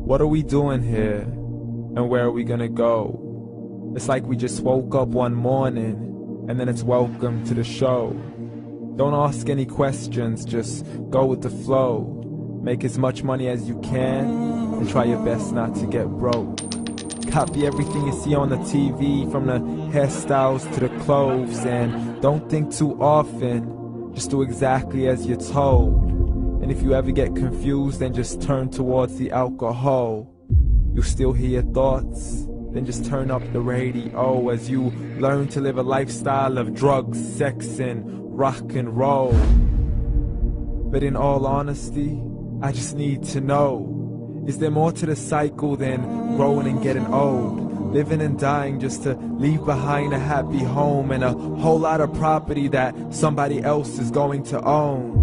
What are we doing here? And where are we gonna go? It's like we just woke up one morning, and then it's welcome to the show. Don't ask any questions, just go with the flow. Make as much money as you can, and try your best not to get broke. Copy everything you see on the TV, from the hairstyles to the clothes, and don't think too often, just do exactly as you're told. And if you ever get confused, then just turn towards the alcohol. You still hear your thoughts? Then just turn up the radio as you learn to live a lifestyle of drugs, sex, and rock and roll. But in all honesty, I just need to know, is there more to the cycle than growing and getting old? Living and dying just to leave behind a happy home and a whole lot of property that somebody else is going to own.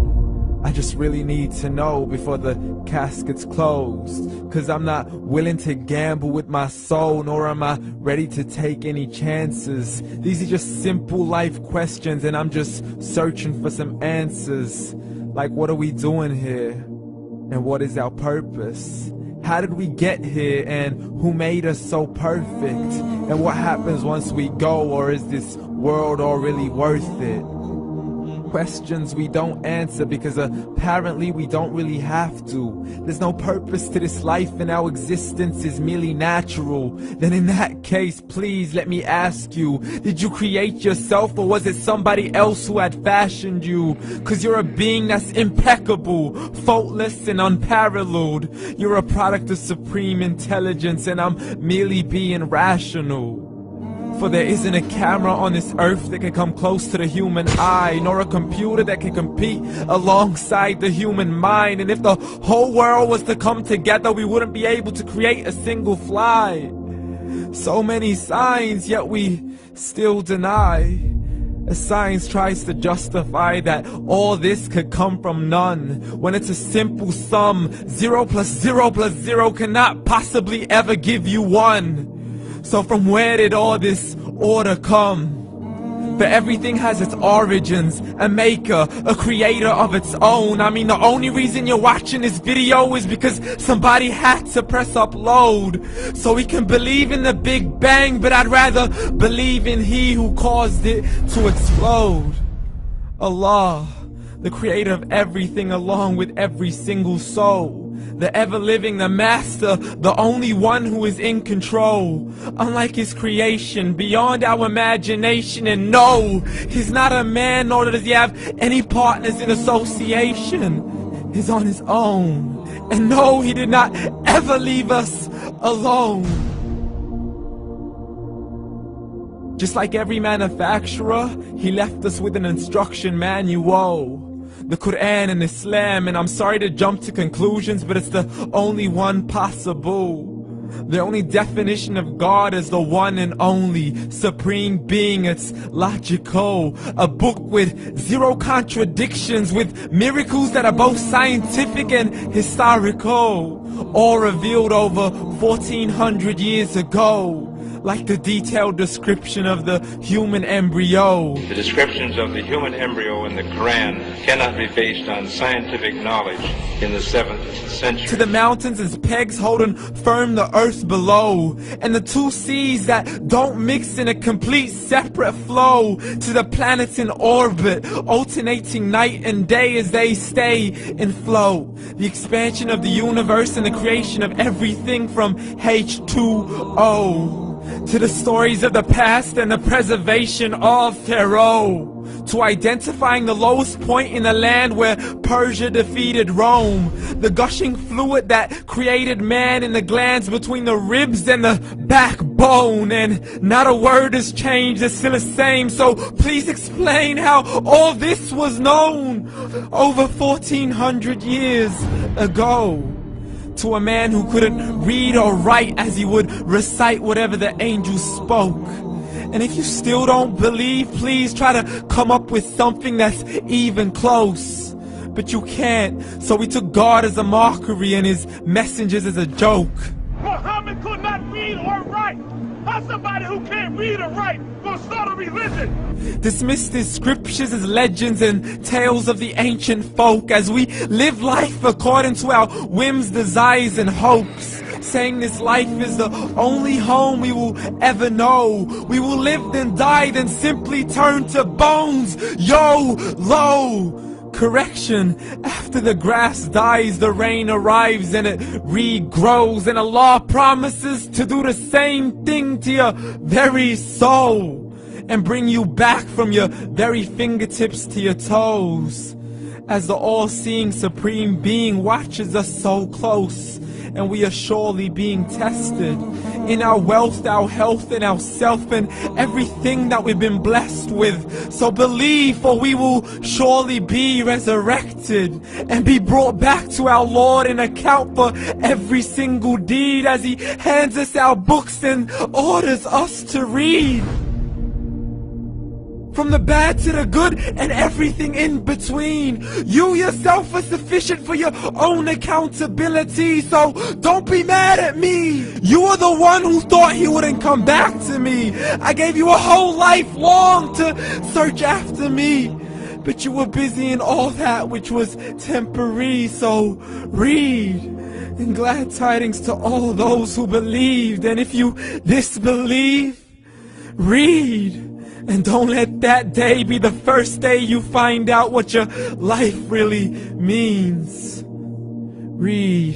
I just really need to know before the casket's closed, 'cause I'm not willing to gamble with my soul, nor am I ready to take any chances. These are just simple life questions, and I'm just searching for some answers. Like, what are we doing here? And what is our purpose? How did we get here, and who made us so perfect? And what happens once we go, or is this world all really worth it? Questions we don't answer because apparently we don't really have to. There's no purpose to this life and our existence is merely natural. Then in that case, please let me ask you, did you create yourself, or was it somebody else who had fashioned you? 'Cause you're a being that's impeccable, faultless and unparalleled. You're a product of supreme intelligence, and I'm merely being rational. For there isn't a camera on this earth that can come close to the human eye, nor a computer that can compete alongside the human mind. And if the whole world was to come together, we wouldn't be able to create a single fly. So many signs, yet we still deny. As science tries to justify that all this could come from none, when it's a simple sum. 0 plus 0 plus 0 cannot possibly ever give you 1. So from where did all this order come? For everything has its origins, a maker, a creator of its own. I mean, the only reason you're watching this video is because somebody had to press upload. So we can believe in the Big Bang, but I'd rather believe in He who caused it to explode. Allah, the creator of everything, along with every single soul. The ever-living, the master, the only one who is in control. Unlike his creation, beyond our imagination. And no, he's not a man, nor does he have any partners in association. He's on his own. And no, he did not ever leave us alone. Just like every manufacturer, he left us with an instruction manual. The Quran and Islam, and I'm sorry to jump to conclusions, but it's the only one possible. The only definition of God is the one and only supreme being. It's logical, a book with 0 contradictions, with miracles that are both scientific and historical, all revealed over 1400 years ago. Like the detailed description of the human embryo. The descriptions of the human embryo in the Quran cannot be based on scientific knowledge in the 7th century. To the mountains as pegs holding firm the earth below, and the 2 seas that don't mix in a complete separate flow. To the planets in orbit, alternating night and day as they stay in flow. The expansion of the universe and the creation of everything from H2O. To the stories of the past and the preservation of Pharaoh. To identifying the lowest point in the land where Persia defeated Rome. The gushing fluid that created man in the glands between the ribs and the backbone. And not a word has changed, it's still the same. So please explain how all this was known over 1400 years ago. To a man who couldn't read or write, as he would recite whatever the angels spoke. And if you still don't believe, please try to come up with something that's even close. But you can't, so we took God as a mockery and his messengers as a joke. Muhammad could not read or write. How somebody who can't read or write gonna start a religion? Dismissed his scriptures as legends and tales of the ancient folk, as we live life according to our whims, desires, and hopes. saying this life is the only home we will ever know. We will live then die then simply turn to bones. YOLO! Correction, after the grass dies, the rain arrives and it regrows, and Allah promises to do the same thing to your very soul and bring you back from your very fingertips to your toes, as the all-seeing supreme being watches us so close, and we are surely being tested in our wealth, our health, and our self, and everything that we've been blessed with. So believe, for we will surely be resurrected and be brought back to our Lord and account for every single deed, as He hands us our books and orders us to read. From the bad to the good and everything in between. You yourself are sufficient for your own accountability, so don't be mad at me. You are the one who thought He wouldn't come back to me. I gave you a whole life long to search after me, but you were busy in all that which was temporary. So read, and glad tidings to all those who believed. And if you disbelieve, read. And don't let that day be the first day you find out what your life really means. Read.